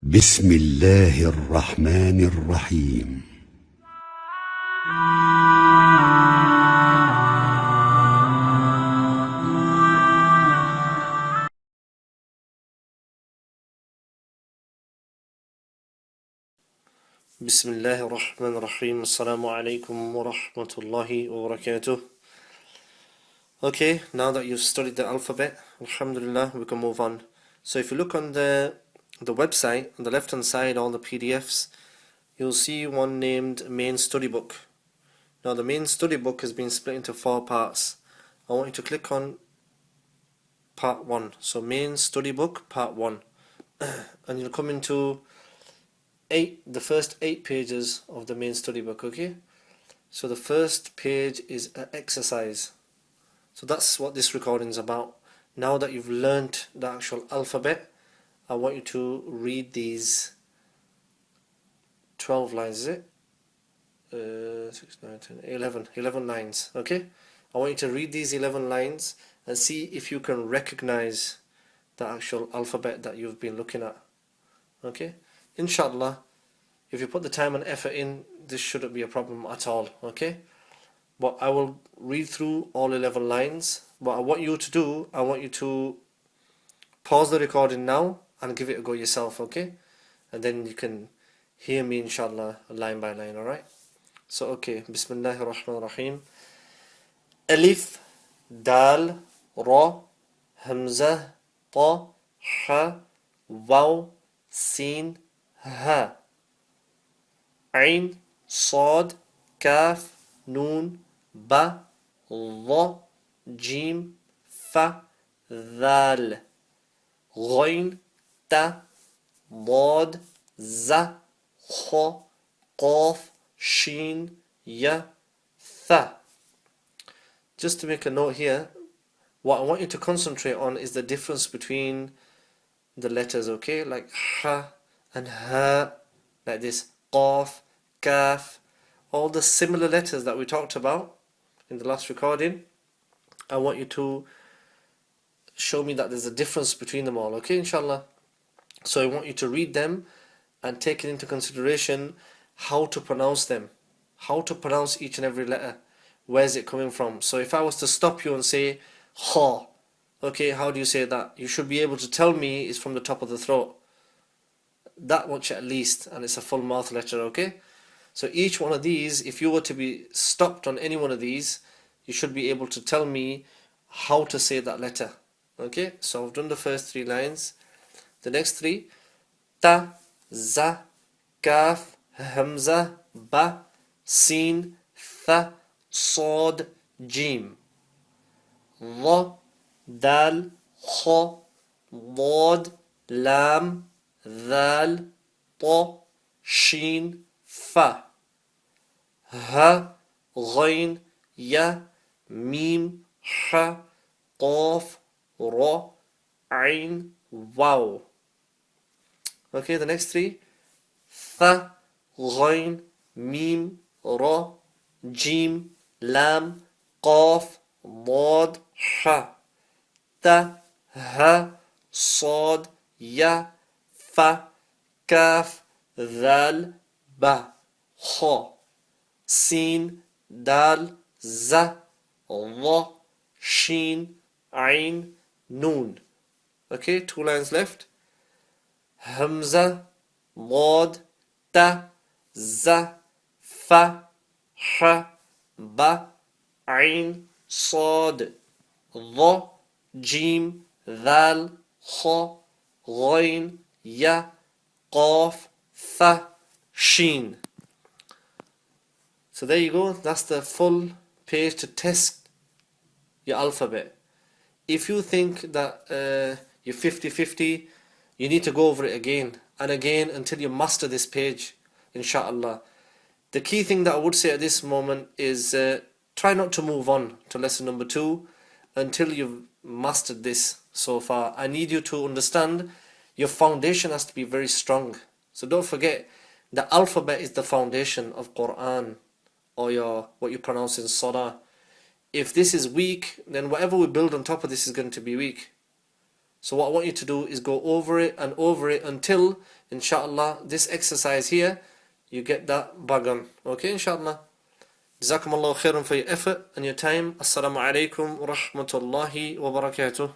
بسم الله الرحمن الرحيم. بسم الله الرحمن الرحيم. Assalamu alaikum wa rahmatullahi wa barakatuh. Okay, now that you've studied the alphabet, alhamdulillah, we can move on. So if you look on the website, on the left hand side, all the PDFs, you'll see one named Main Study Book. Now the Main Study Book has been split into 4 parts. I want you to click on part 1. So Main Study Book, part 1. And you'll come into the first 8 pages of the Main Study Book, okay? So the first page is an exercise. So that's what this recording is about. Now that you've learnt the actual alphabet, I want you to read these 12 lines, is it? 6, 9, 10, 11 lines, okay? I want you to read these 11 lines and see if you can recognize the actual alphabet that you've been looking at, okay? Inshallah, if you put the time and effort in, this shouldn't be a problem at all, okay? But I will read through all 11 lines. What I want you to do, I want you to pause the recording now and give it a go yourself, okay? And then you can hear me inshallah line by line, alright? So okay, Bismillahir Rahmanir Rahim. Alif, Dal, Ra, Hamza, Ta, Ha, Waw, Sin, Ha. Ain, Sad, Kaf, Noon, Ba, Dha, Jim, Fa, Dhal. Ghain, Ta, Dad, Za, Kha, Qaf, Shin, Ya, Tha. Just to make a note here, what I want you to concentrate on is the difference between the letters, okay? Like Ha and Ha, like this. Qaf, Kaf, all the similar letters that we talked about in the last recording. I want you to show me that there's a difference between them all, okay, inshallah? So I want you to read them and take it into consideration how to pronounce them, how to pronounce each and every letter. Where's it coming from? So if I was to stop you and say Ha, okay, how do you say that? You should be able to tell me it's from the top of the throat. That much at least, and it's a full mouth letter, okay? So each one of these, if you were to be stopped on any one of these, you should be able to tell me how to say that letter. Okay, so I've done the first 3 lines. The next 3, Ta, Za, Kaf, Hamza, Ba, Sin, Tha, Sad, Jim. Dha, Dal, Kha, Dad, Lam, Dhal, Ta, Shin, Fa. Ha, Ghain, Ya, Mim, Ha, Qaf, Ra, Ain, Waw. Okay, the next 3, Tha, Ghain, Mim, Ra, Jim, Lam, Qaf, Dad, Ha. Ta, Ha, Sad, Ya, Fa, Kaf, Dhal, Ba, Kha. Sin, Dal, Za, Dha, Shin, Ain, Noon. Okay, 2 lines left. Hamza, Dad, Ta, Za, Fa, Ha, Ba, Ain, Sad, Dha, Jim, Dhal, Kha, Ghain, Ya, Qaf, Tha, Shin. So there you go, that's the full page to test your alphabet. If you think that you're 50-50, you need to go over it again and again until you master this page, inshallah. The key thing that I would say at this moment is try not to move on to lesson number 2 until you've mastered this so far. I need you to understand your foundation has to be very strong. So don't forget, the alphabet is the foundation of Quran, or what you pronounce in Salah. If this is weak, then whatever we build on top of this is going to be weak. So what I want you to do is go over it and over it until, inshallah, this exercise here, you get that bug on. Okay, inshallah. Jazakum Allah khairan for your effort and your time. Assalamu alaikum wa rahmatullahi wa barakatuh.